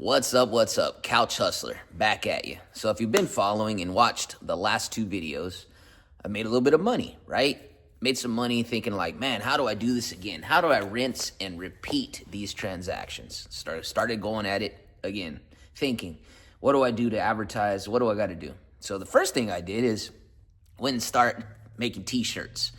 What's up? What's up? Couch Hustler back at you. So if you've been following and watched the last two videos, I made a little bit of money, right? Made some money thinking like, man, how do I do this again? How do I rinse and repeat these transactions? Started going at it again, thinking, what do I do to advertise? What do I got to do? So the first thing I did is went and start making t-shirts.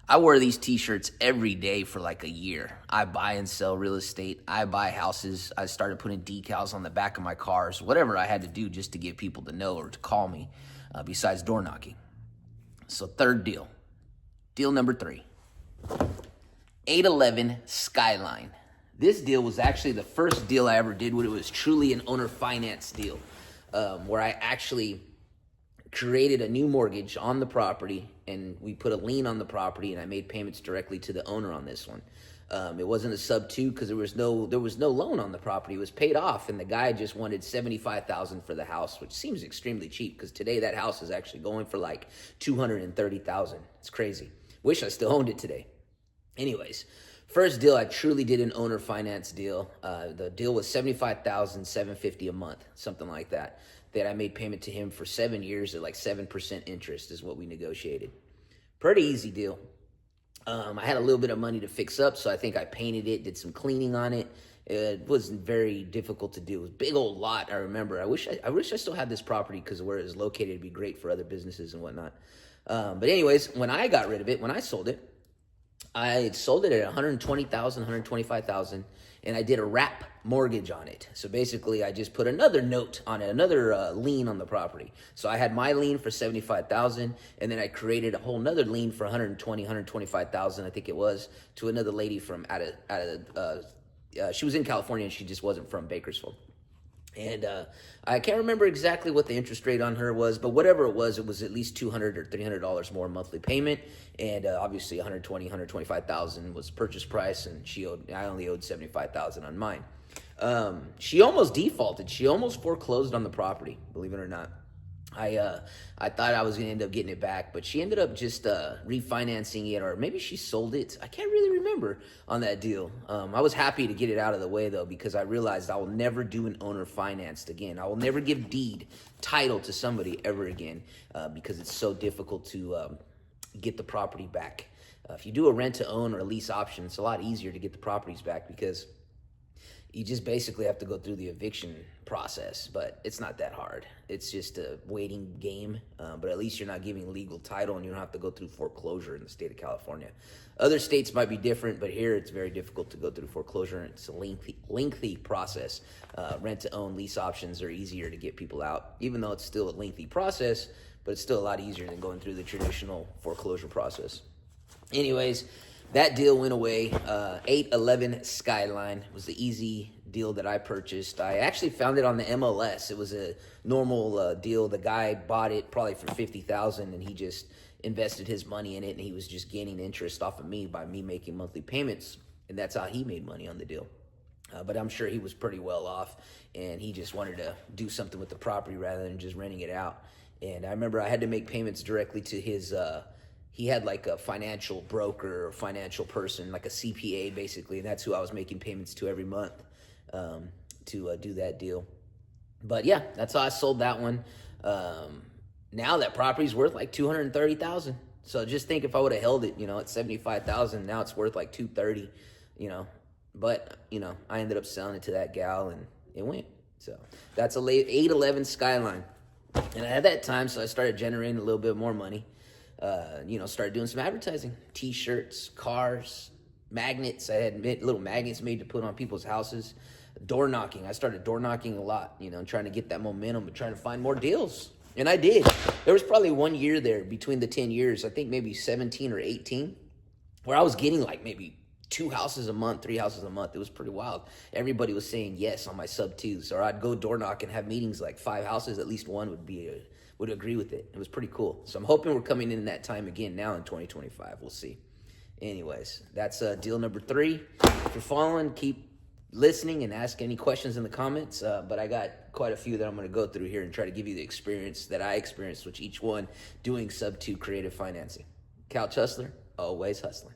I wear these t-shirts every day for like a year. I buy and sell real estate. I buy houses. I started putting decals on the back of my cars, whatever I had to do just to get people to know or to call me, besides door knocking. So third deal. Deal number 3. 811 Skyline. This deal was actually the first deal I ever did when it was truly an owner finance deal, where I actually created a new mortgage on the property, and we put a lien on the property, and I made payments directly to the owner on this one. It wasn't a sub-2 because there was no loan on the property. It was paid off, and the guy just wanted $75,000 for the house, which seems extremely cheap because today that house is actually going for like $230,000. It's crazy. Wish I still owned it today. Anyways, first deal I truly did an owner finance deal. The deal was $75,750 a month, something like that. That I made payment to him for 7 years at like 7% interest is what we negotiated. Pretty easy deal. I had a little bit of money to fix up, so I think I painted it, did some cleaning on it. It wasn't very difficult to do. It was a big old lot, I remember. I wish I still had this property because where it is located would be great for other businesses and whatnot. But anyways, when I got rid of it, when I sold it at $120,000, $125,000, and I did a wrap mortgage on it. So basically, I just put another note on it, another lien on the property. So I had my lien for $75,000, and then I created a whole nother lien for $125,000, I think it was, to another lady from she was in California, and she just wasn't from Bakersfield. And I can't remember exactly what the interest rate on her was, but whatever it was at least $200 or $300 more monthly payment. And obviously $125,000 was purchase price, and I only owed $75,000 on mine. She almost defaulted. She almost foreclosed on the property, believe it or not. I thought I was going to end up getting it back, but she ended up just refinancing it, or maybe she sold it. I can't really remember on that deal. I was happy to get it out of the way, though, because I realized I will never do an owner financed again. I will never give deed title to somebody ever again because it's so difficult to get the property back. If you do a rent-to-own or a lease option, it's a lot easier to get the properties back because you just basically have to go through the eviction process, but it's not that hard. It's just a waiting game, but at least you're not giving legal title and you don't have to go through foreclosure in the state of California. Other states might be different, but here it's very difficult to go through foreclosure, and it's a lengthy process. Rent-to-own lease options are easier to get people out, even though it's still a lengthy process, but it's still a lot easier than going through the traditional foreclosure process. Anyways, that deal went away. 811 Skyline was the easy deal that I purchased. I actually found it on the MLS. It was a normal deal. The guy bought it probably for $50,000, and he just invested his money in it, and he was just gaining interest off of me by me making monthly payments, and that's how he made money on the deal. But I'm sure he was pretty well off, and he just wanted to do something with the property rather than just renting it out. And I remember I had to make payments directly to his he had like a financial broker or financial person, like a CPA basically, and that's who I was making payments to every month to do that deal. But yeah, that's how I sold that one. Now that property's worth like $230,000. So just think if I would have held it, at $75,000, now it's worth like $230,000, But I ended up selling it to that gal, and it went. So that's a late 811 Skyline. And at that time, so I started generating a little bit more money. Started doing some advertising, t-shirts, cars, magnets. I had little magnets made to put on people's houses. Door knocking. I started door knocking a lot, trying to get that momentum and trying to find more deals. And I did. There was probably 1 year there between the 10 years, I think maybe 17 or 18, where I was getting like maybe 2 houses a month, 3 houses a month. It was pretty wild. Everybody was saying yes on my sub-2s. Or I'd go door knock and have meetings like 5 houses, at least one would agree with it. It was pretty cool. So I'm hoping we're coming in that time again now in 2025. We'll see. Anyways, that's deal number 3. If you're following, keep listening and ask any questions in the comments. But I got quite a few that I'm going to go through here and try to give you the experience that I experienced with each one doing sub-2 creative financing. Couch Hustler, always hustling.